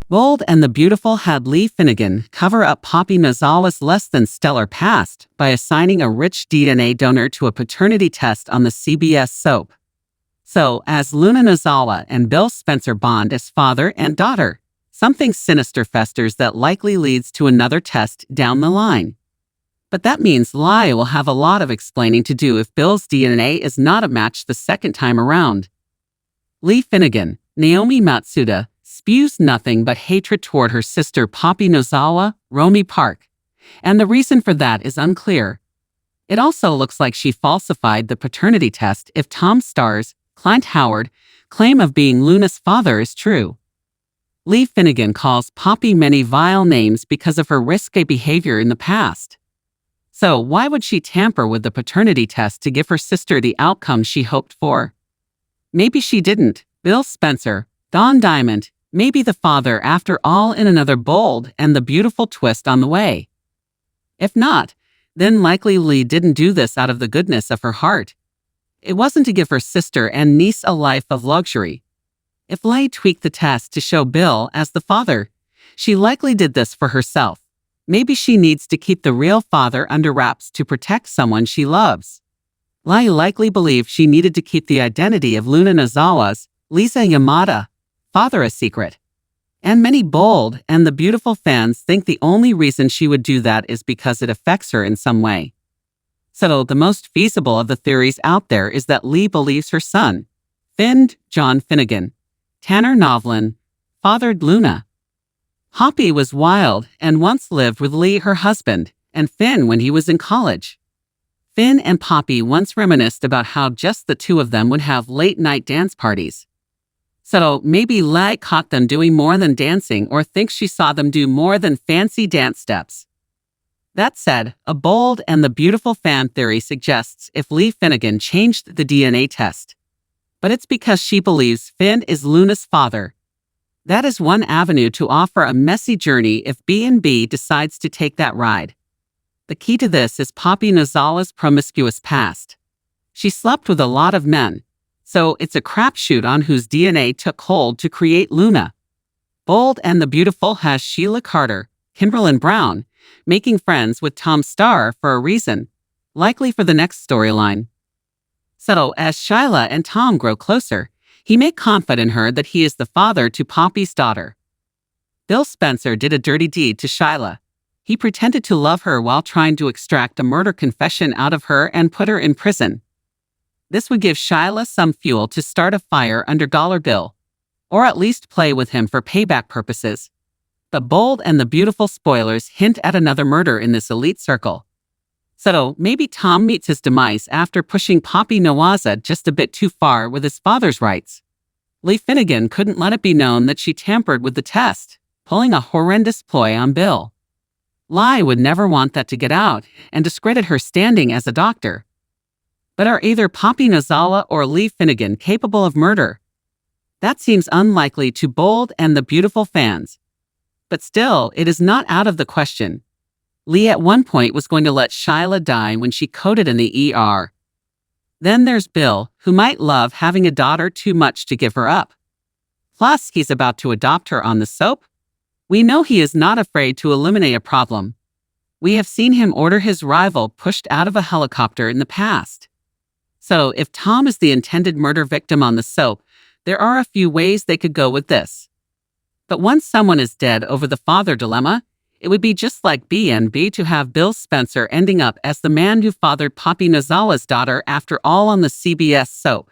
Bold and the Beautiful had Lee Finnegan cover up Poppy Nozawa's less than stellar past by assigning a rich DNA donor to a paternity test on the CBS soap. So, as Luna Nozawa and Bill Spencer bond as father and daughter, something sinister festers that likely leads to another test down the line. But that means Lai will have a lot of explaining to do if Bill's DNA is not a match the second time around. Lee Finnegan, Naomi Matsuda, spews nothing but hatred toward her sister Poppy Nozawa, Romy Park, and the reason for that is unclear. It also looks like she falsified the paternity test if Tom Starr's, Clint Howard, claim of being Luna's father is true. Lee Finnegan calls Poppy many vile names because of her risque behavior in the past. So why would she tamper with the paternity test to give her sister the outcome she hoped for? Maybe she didn't. Bill Spencer, Don Diamond, maybe the father after all in another bold and the beautiful twist on the way. If not, then likely Lee didn't do this out of the goodness of her heart. It wasn't to give her sister and niece a life of luxury. If Lee tweaked the test to show Bill as the father, she likely did this for herself. Maybe she needs to keep the real father under wraps to protect someone she loves. Lee likely believed she needed to keep the identity of Luna Nozawa's, Lisa Yamada, father a secret. And many Bold and the Beautiful fans think the only reason she would do that is because it affects her in some way. So the most feasible of the theories out there is that Lee believes her son, Finn John Finnegan, Tanner Novlin, fathered Luna. Poppy was wild and once lived with Lee, her husband, and Finn when he was in college. Finn and Poppy once reminisced about how just the two of them would have late-night dance parties. So maybe Lee caught them doing more than dancing or thinks she saw them do more than fancy dance steps. That said, a Bold and the Beautiful fan theory suggests if Lee Finnegan changed the DNA test. But it's because she believes Finn is Luna's father. That is one avenue to offer a messy journey if B&B decides to take that ride. The key to this is Poppy Nozawa's promiscuous past. She slept with a lot of men, so it's a crapshoot on whose DNA took hold to create Luna. Bold and the Beautiful has Sheila Carter, Kimberlyn Brown, making friends with Tom Starr for a reason, likely for the next storyline. So as Sheila and Tom grow closer, he may confide in her that he is the father to Poppy's daughter. Bill Spencer did a dirty deed to Sheila. He pretended to love her while trying to extract a murder confession out of her and put her in prison. This would give Sheila some fuel to start a fire under Dollar Bill, or at least play with him for payback purposes. The Bold and the Beautiful spoilers hint at another murder in this elite circle. So maybe Tom meets his demise after pushing Poppy Nozawa just a bit too far with his father's rights. Lee Finnegan couldn't let it be known that she tampered with the test, pulling a horrendous ploy on Bill. Lee would never want that to get out and discredit her standing as a doctor. But are either Poppy Nozawa or Lee Finnegan capable of murder? That seems unlikely to Bold and the Beautiful fans. But still, it is not out of the question. Lee at one point was going to let Sheila die when she coded in the ER. Then there's Bill, who might love having a daughter too much to give her up. Plus, he's about to adopt her on the soap. We know he is not afraid to eliminate a problem. We have seen him order his rival pushed out of a helicopter in the past. So if Tom is the intended murder victim on the soap, there are a few ways they could go with this. But once someone is dead over the father dilemma, it would be just like B&B to have Bill Spencer ending up as the man who fathered Poppy Nozawa's daughter after all on the CBS soap.